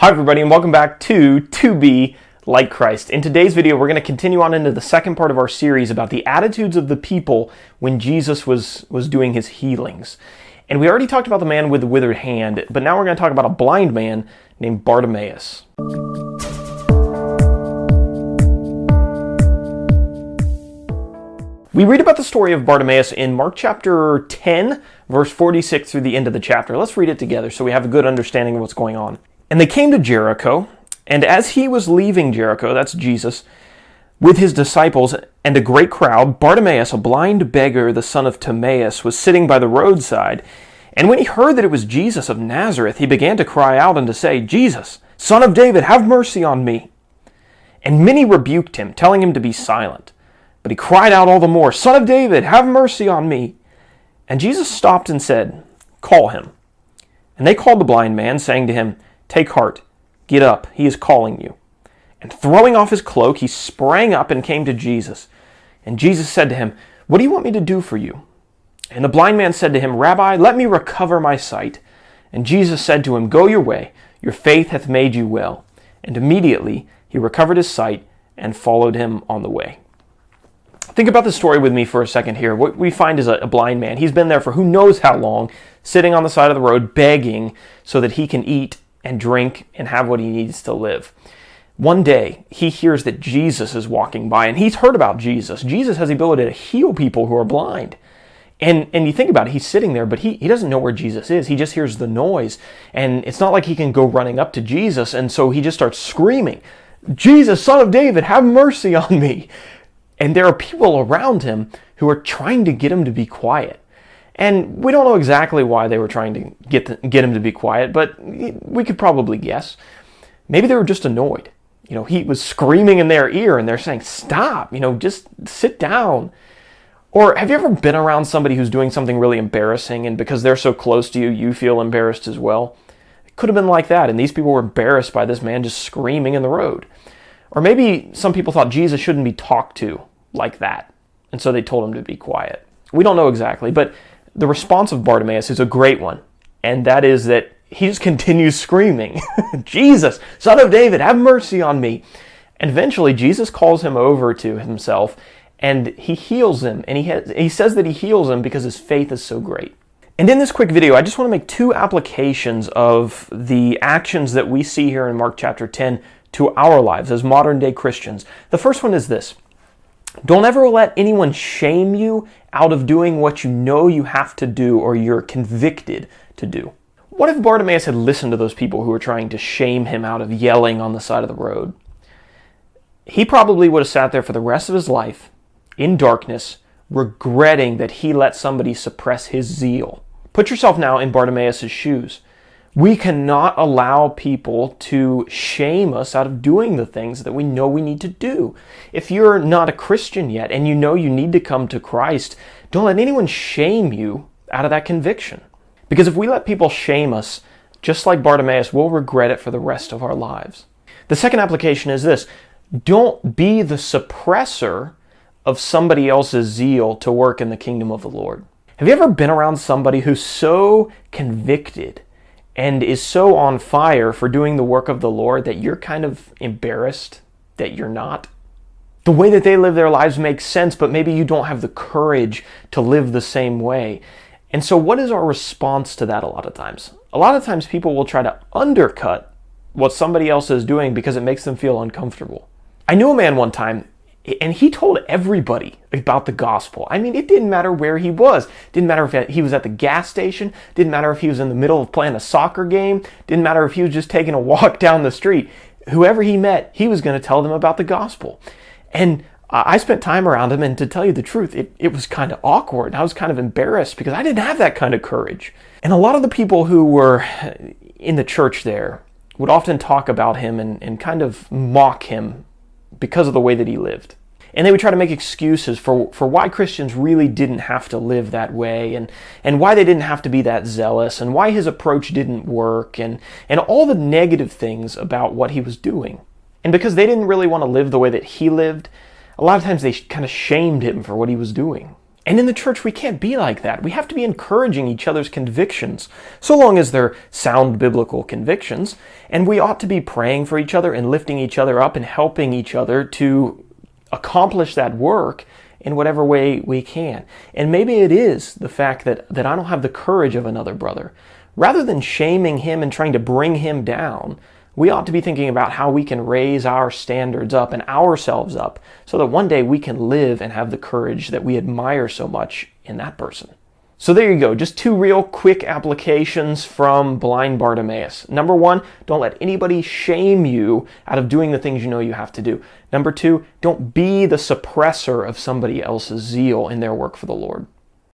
Hi everybody, and welcome back to 2BeLikeChrist. In today's video, we're going to continue on into the second part of our series about the attitudes of the people when Jesus was doing his healings. And we already talked about the man with the withered hand, but now we're going to talk about a blind man named Bartimaeus. We read about the story of Bartimaeus in Mark chapter 10, verse 46 through the end of the chapter. Let's read it together so we have a good understanding of what's going on. And they came to Jericho, and as he was leaving Jericho, that's Jesus, with his disciples and a great crowd, Bartimaeus, a blind beggar, the son of Timaeus, was sitting by the roadside. And when he heard that it was Jesus of Nazareth, he began to cry out and to say, "Jesus, Son of David, have mercy on me." And many rebuked him, telling him to be silent. But he cried out all the more, "Son of David, have mercy on me." And Jesus stopped and said, "Call him." And they called the blind man, saying to him, "Take heart, get up, he is calling you." And throwing off his cloak, he sprang up and came to Jesus. And Jesus said to him, "What do you want me to do for you?" And the blind man said to him, "Rabbi, let me recover my sight." And Jesus said to him, "Go your way, your faith hath made you well." And immediately he recovered his sight and followed him on the way. Think about the story with me for a second here. What we find is a blind man. He's been there for who knows how long, sitting on the side of the road, begging so that he can eat and drink and have what he needs to live. One day, he hears that Jesus is walking by, and he's heard about Jesus. Jesus has the ability to heal people who are blind. And you think about it, he's sitting there, but he doesn't know where Jesus is. He just hears the noise. And it's not like he can go running up to Jesus, and so he just starts screaming, "Jesus, Son of David, have mercy on me." And there are people around him who are trying to get him to be quiet. And we don't know exactly why they were trying to get him to be quiet, but we could probably guess. Maybe they were just annoyed. He was screaming in their ear and they're saying, "Stop, just sit down." Or have you ever been around somebody who's doing something really embarrassing, and because they're so close to you, you feel embarrassed as well? It could have been like that, and these people were embarrassed by this man just screaming in the road. Or maybe some people thought Jesus shouldn't be talked to like that, and so they told him to be quiet. We don't know exactly, but the response of Bartimaeus is a great one, and that is that he just continues screaming, "Jesus, Son of David, have mercy on me." And eventually Jesus calls him over to himself, and he heals him, and he says that he heals him because his faith is so great. And in this quick video, I just want to make two applications of the actions that we see here in Mark chapter 10 to our lives as modern day Christians. The first one is this: don't ever let anyone shame you out of doing what you know you have to do or you're convicted to do. What if Bartimaeus had listened to those people who were trying to shame him out of yelling on the side of the road? He probably would have sat there for the rest of his life in darkness, regretting that he let somebody suppress his zeal. Put yourself now in Bartimaeus' shoes. We cannot allow people to shame us out of doing the things that we know we need to do. If you're not a Christian yet and you know you need to come to Christ, don't let anyone shame you out of that conviction. Because if we let people shame us, just like Bartimaeus, we'll regret it for the rest of our lives. The second application is this: don't be the suppressor of somebody else's zeal to work in the kingdom of the Lord. Have you ever been around somebody who's so convicted and is so on fire for doing the work of the Lord that you're kind of embarrassed that you're not? The way that they live their lives makes sense, but maybe you don't have the courage to live the same way. And so what is our response to that a lot of times? A lot of times people will try to undercut what somebody else is doing because it makes them feel uncomfortable. I knew a man one time, and he told everybody about the gospel. I mean, it didn't matter where he was. Didn't matter if he was at the gas station. Didn't matter if he was in the middle of playing a soccer game. Didn't matter if he was just taking a walk down the street. Whoever he met, he was going to tell them about the gospel. And I spent time around him, and to tell you the truth, it was kind of awkward. I was kind of embarrassed because I didn't have that kind of courage. And a lot of the people who were in the church there would often talk about him and kind of mock him because of the way that he lived. And they would try to make excuses for why Christians really didn't have to live that way, and why they didn't have to be that zealous, and why his approach didn't work, and all the negative things about what he was doing. And because they didn't really want to live the way that he lived, a lot of times they kind of shamed him for what he was doing. And in the church, we can't be like that. We have to be encouraging each other's convictions, so long as they're sound biblical convictions. And we ought to be praying for each other and lifting each other up and helping each other to accomplish that work in whatever way we can. And maybe it is the fact that I don't have the courage of another brother. Rather than shaming him and trying to bring him down, we ought to be thinking about how we can raise our standards up and ourselves up so that one day we can live and have the courage that we admire so much in that person. So there you go, just 2 real quick applications from blind Bartimaeus. Number 1, don't let anybody shame you out of doing the things you know you have to do. Number 2, don't be the suppressor of somebody else's zeal in their work for the Lord.